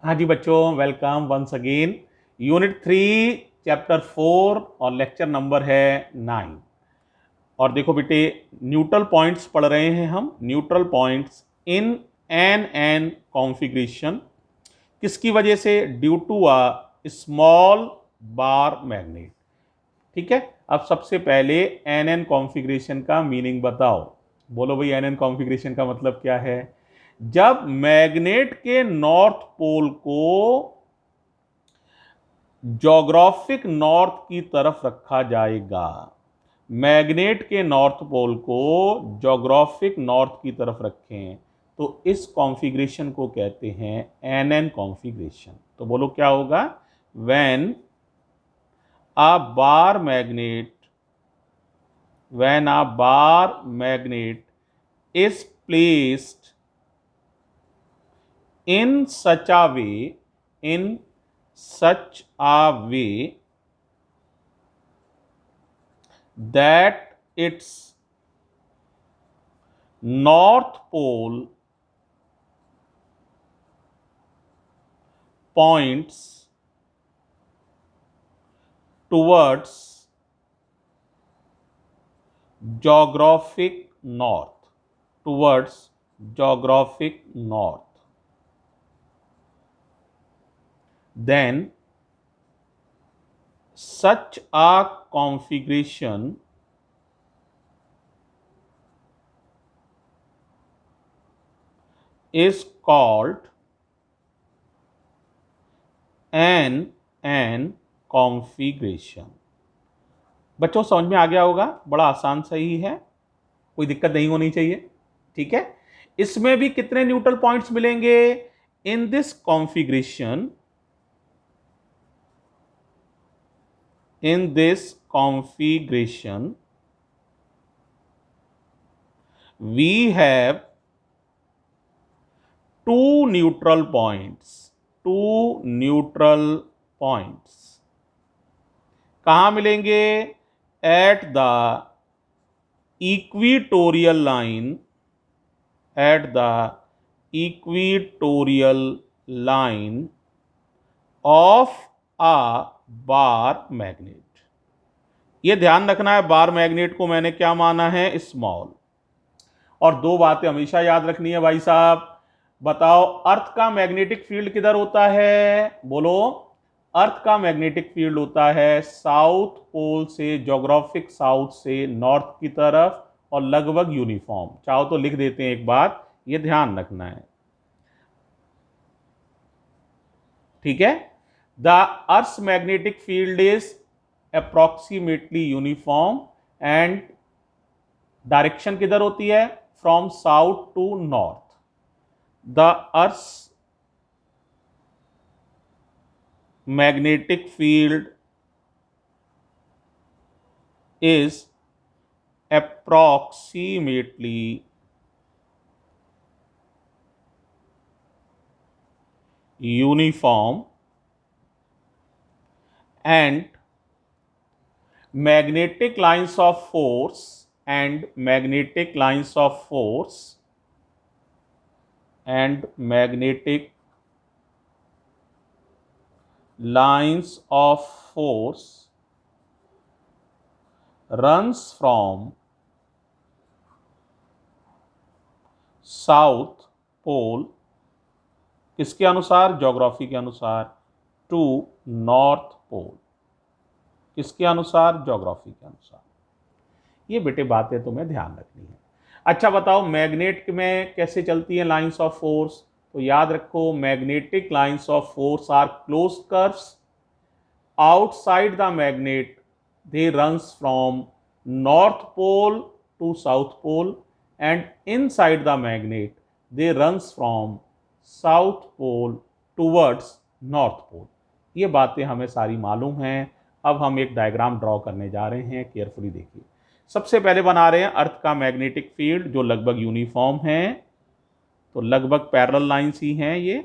हाँ जी बच्चों, welcome once again. Unit 3 chapter 4 और लेक्चर नंबर है 9। और देखो बेटे, न्यूट्रल पॉइंट्स पढ़ रहे हैं हम। Neutral points in an configuration. किसकी वजह से? Due to a small bar magnet. ठीक है। अब सबसे पहले एन कॉन्फ़िगरेशन का मीनिंग बताओ। बोलो भाई, एन कॉन्फ़िगरेशन का मतलब क्या है? जब मैग्नेट के नॉर्थ पोल को ज्योग्राफिक नॉर्थ की तरफ रखा जाएगा। मैग्नेट के नॉर्थ पोल को ज्योग्राफिक नॉर्थ की तरफ रखें तो इस कॉन्फ़िगरेशन को कहते हैं एन कॉन्फ़िगरेशन। तो बोलो क्या होगा? When a bar magnet is placed in such a way that its north pole points towards geographic north, then such a configuration is called an configuration। बच्चों समझ में आ गया होगा? बड़ा आसान सही है, कोई दिक्कत नहीं होनी चाहिए। ठीक है। इसमें भी कितने न्यूट्रल पॉइंट्स मिलेंगे? In this configuration we have two neutral points। कहां मिलेंगे? At the equatorial line of a bar magnet. ये ध्यान रखना है, बार मैग्नेट को मैंने क्या माना है? स्मॉल। और दो बातें हमेशा याद रखनी है भाई साहब। बताओ, अर्थ का मैग्नेटिक फील्ड किधर होता है? बोलो। अर्थ का मैग्नेटिक फील्ड होता है साउथ पोल से, ज्योग्राफिक साउथ से नॉर्थ की तरफ, और लगभग यूनिफॉर्म। चाहो तो लिख देते हैं एक बार, यह ध्यान रखना है। ठीक है। The earth magnetic field is approximately uniform and direction किधर होती है? From south to north. The earth magnetic field is approximately uniform and magnetic lines of force and magnetic lines of force and magnetic lines of force runs from south pole, किसके अनुसार? Geography के अनुसार, to north pole, किसके अनुसार? Geography के अनुसार। ये बेटे बातें तुम्हें ध्यान रखनी है। अच्छा बताओ, मैग्नेट में कैसे चलती है लाइंस ऑफ फोर्स? तो याद रखो, magnetic lines of force are close curves outside the magnet. They runs from north pole to south pole and inside the magnet they runs from south pole towards north pole. ये बातें हमें सारी मालूम हैं। अब हम एक डायग्राम ड्रॉ करने जा रहे हैं, केयरफुली देखिए। सबसे पहले बना रहे हैं अर्थ का मैग्नेटिक फील्ड जो लगभग यूनिफॉर्म है। तो लगभग पैरेलल लाइंस ही हैं ये।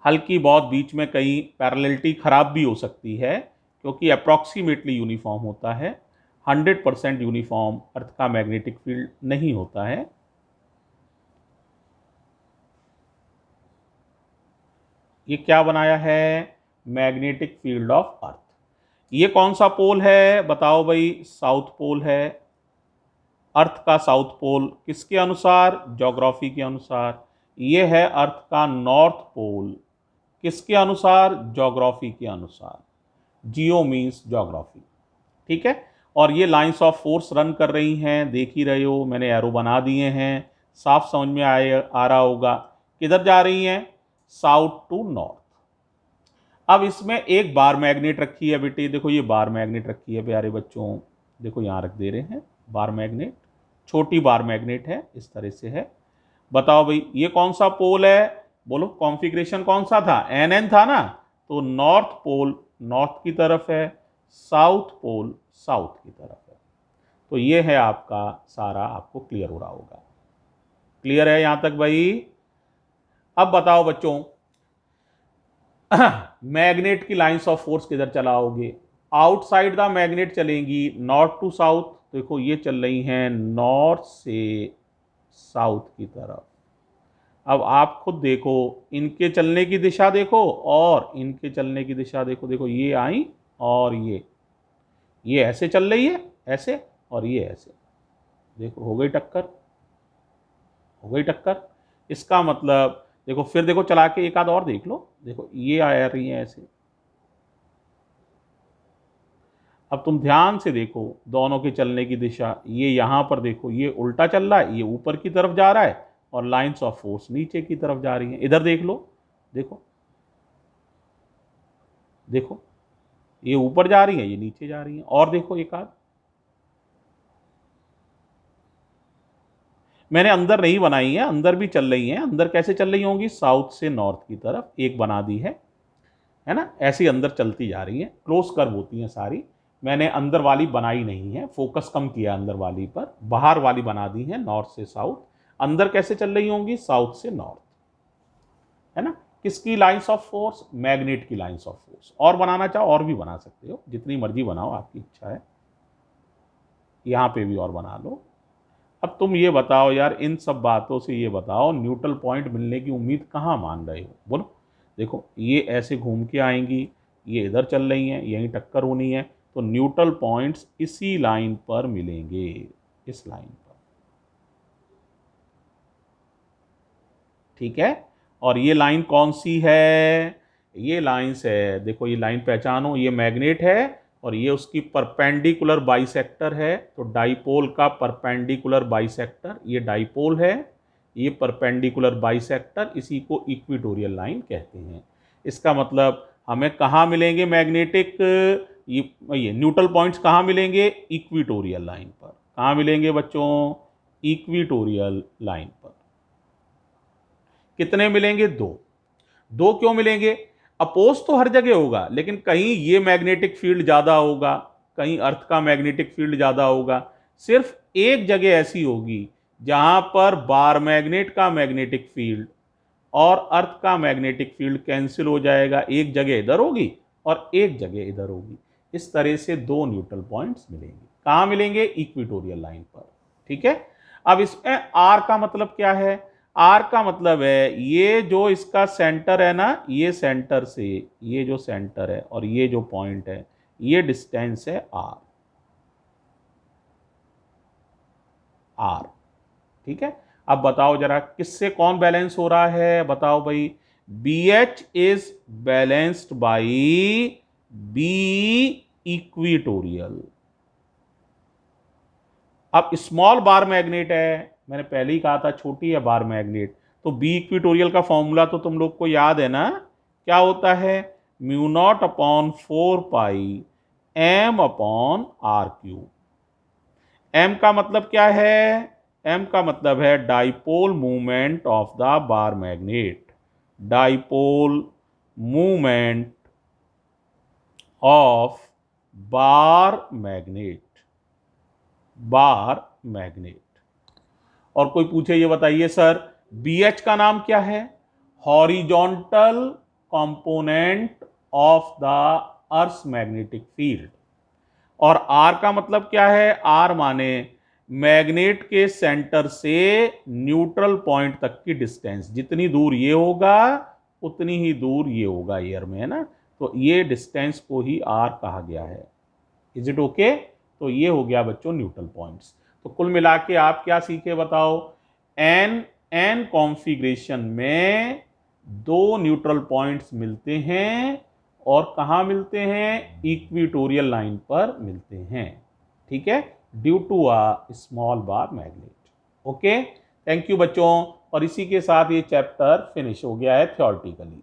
हल्की बहुत बीच में कहीं पैरेललिटी खराब भी हो सकती है, क्योंकि अप्रॉक्सीमेटली यूनिफॉर्म होता है। 100% यूनिफॉर्म अर्थ का मैग्नेटिक फील्ड नहीं होता है। ये क्या बनाया है? Magnetic field of earth. ये कौन सा पोल है बताओ भाई? साउथ पोल है। अर्थ का साउथ पोल किसके अनुसार? ज्योग्राफी के अनुसार। ये है अर्थ का नॉर्थ पोल किसके अनुसार? ज्योग्राफी के अनुसार। जियो मीन्स ज्योग्राफी, ठीक है। और ये लाइंस ऑफ फोर्स रन कर रही हैं, देख ही रहे हो, मैंने एरो बना दिए हैं, साफ समझ में आ रहा होगा। किधर जा रही हैं? South to north. अब इसमें एक बार मैग्नेट रखी है बेटे, देखो ये बार मैग्नेट रखी है प्यारे बच्चों, देखो यहां रख दे रहे हैं बार मैग्नेट, छोटी बार मैग्नेट है, इस तरह से है। बताओ भाई ये कौन सा पोल है? बोलो कॉन्फ़िगरेशन कौन सा था? एन था ना, तो नॉर्थ पोल नॉर्थ की तरफ है, साउथ पोल साउथ की तरफ है। तो ये है आपका सारा, आपको क्लियर हो रहा होगा। क्लियर है यहां तक भाई? अब बताओ बच्चों मैग्नेट की लाइंस ऑफ फोर्स किधर चलाओगे? आउटसाइड द मैग्नेट चलेंगी, नॉर्थ टू साउथ। देखो ये चल रही हैं नॉर्थ से साउथ की तरफ। अब आप खुद देखो, इनके चलने की दिशा देखो और इनके चलने की दिशा देखो। देखो ये आई और ये ऐसे चल रही है, ऐसे, और ये ऐसे। देखो हो गई टक्कर, हो गई टक्कर। इसका मतलब देखो, फिर देखो चला के एक आध और देख लो, देखो ये आ रही है ऐसे। अब तुम ध्यान से देखो दोनों के चलने की दिशा, ये यहां पर देखो ये उल्टा चल रहा है, ये ऊपर की तरफ जा रहा है, और लाइंस ऑफ फोर्स नीचे की तरफ जा रही हैं। इधर देख लो, देखो देखो ये ऊपर जा रही है, ये नीचे जा रही है। और देखो एक आध, मैंने अंदर नहीं बनाई है, अंदर भी चल रही हैं। अंदर कैसे चल रही होंगी? साउथ से नॉर्थ की तरफ एक बना दी है ना, ऐसी अंदर चलती जा रही हैं, क्लोज कर्व होती हैं सारी। मैंने अंदर वाली बनाई नहीं है, फोकस कम किया अंदर वाली पर, बाहर वाली बना दी है नॉर्थ से साउथ। अंदर कैसे चल रही होंगी? साउथ से नॉर्थ, है ना। किसकी लाइंस ऑफ फोर्स? मैग्नेट की लाइंस ऑफ फोर्स। और बनाना चाहो और भी बना सकते हो, जितनी मर्जी बनाओ, आपकी इच्छा है। यहां पे भी और बना लो। अब तुम ये बताओ यार, इन सब बातों से ये बताओ न्यूट्रल पॉइंट मिलने की उम्मीद कहाँ मान रहे हो? बोलो। देखो ये ऐसे घूम के आएंगी, ये इधर चल रही हैं, यहीं टक्कर होनी है, तो न्यूट्रल पॉइंट्स इसी लाइन पर मिलेंगे, इस लाइन पर, ठीक है। और ये लाइन कौन सी है? ये लाइंस है, देखो ये लाइन पहचानो, ये मैग्नेट है और ये उसकी परपेंडिकुलर बाइसेक्टर है। तो डाइपोल का परपेंडिकुलर बाइसेक्टर, ये डाइपोल है, ये परपेंडिकुलर बाइसेक्टर, इसी को इक्वेटोरियल लाइन कहते हैं। इसका मतलब हमें कहाँ मिलेंगे मैग्नेटिक, ये न्यूट्रल पॉइंट्स कहाँ मिलेंगे? इक्वेटोरियल लाइन पर। कहाँ मिलेंगे बच्चों? इक्वेटोरियल लाइन पर। कितने मिलेंगे? दो। दो क्यों मिलेंगे? अपोज तो हर जगह होगा, लेकिन कहीं ये मैग्नेटिक फील्ड ज्यादा होगा, कहीं अर्थ का मैग्नेटिक फील्ड ज्यादा होगा। सिर्फ एक जगह ऐसी होगी जहां पर बार मैग्नेट का मैग्नेटिक फील्ड और अर्थ का मैग्नेटिक फील्ड कैंसिल हो जाएगा। एक जगह इधर होगी और एक जगह इधर होगी। इस तरह से दो न्यूट्रल पॉइंट्स मिलेंगे। कहां मिलेंगे? इक्वेटोरियल लाइन पर, ठीक है। अब इसमें आर का मतलब क्या है? आर का मतलब है ये जो इसका सेंटर है ना, ये सेंटर से ये जो सेंटर है और ये जो पॉइंट है, ये डिस्टेंस है आर। आर, ठीक है। अब बताओ जरा किससे कौन बैलेंस हो रहा है? बताओ भाई। B H is balanced by B equatorial. अब स्मॉल बार मैग्नेट है, मैंने पहले ही कहा था छोटी है बार मैग्नेट, तो बी इक्वेटोरियल का फॉर्मूला तो तुम लोग को याद है ना, क्या होता है? Mu naught upon 4 pi M upon R cube. M का मतलब क्या है? एम का मतलब है dipole movement of the bar magnet. Dipole movement of bar magnet, bar magnet. और कोई पूछे ये बताइए सर बी एच का नाम क्या है? Horizontal component of the earth magnetic field. और आर का मतलब क्या है? आर माने मैग्नेट के सेंटर से न्यूट्रल पॉइंट तक की डिस्टेंस। जितनी दूर ये होगा उतनी ही दूर ये होगा एयर में, है ना। तो ये डिस्टेंस को ही आर कहा गया है। Is it okay? तो ये हो गया बच्चों न्यूट्रल पॉइंट्स। तो कुल मिला के आप क्या सीखे बताओ? एन कॉन्फ़िगरेशन में दो न्यूट्रल पॉइंट्स मिलते हैं, और कहाँ मिलते हैं? इक्वेटोरियल लाइन पर मिलते हैं, ठीक है, due to a small bar magnet. Okay, thank you बच्चों। और इसी के साथ ये चैप्टर फिनिश हो गया है थ्योरेटिकली।